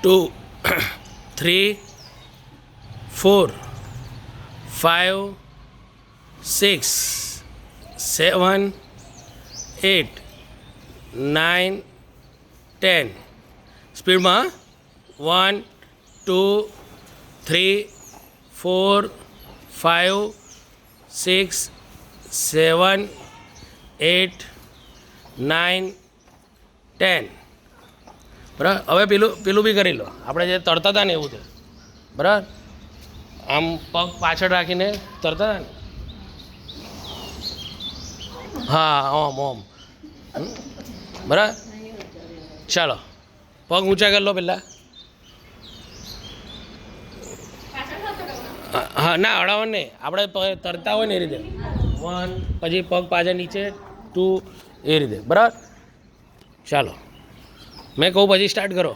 2 3 4 5 6 7 8 9 10 સ્પીડમાં 1 2 3 4 5 6 7 8 9 10 બરાબર. હવે પેલું બી કરી લો, આપણે જે તરતા હતા ને એવું છે. બરાબર, આમ પગ પાછળ રાખીને તરતા હતા ને. હા, ઓમ બરાબર. ચાલો, પગ ઊંચા કરી લો પહેલાં. હા, ના અડાવણ નહીં, આપણે તરતા હોય ને એ રીતે 1, પછી પગ પાછળ નીચે 2, એ રીતે. બરાબર, ચાલો મેં કહું પછી સ્ટાર્ટ કરો.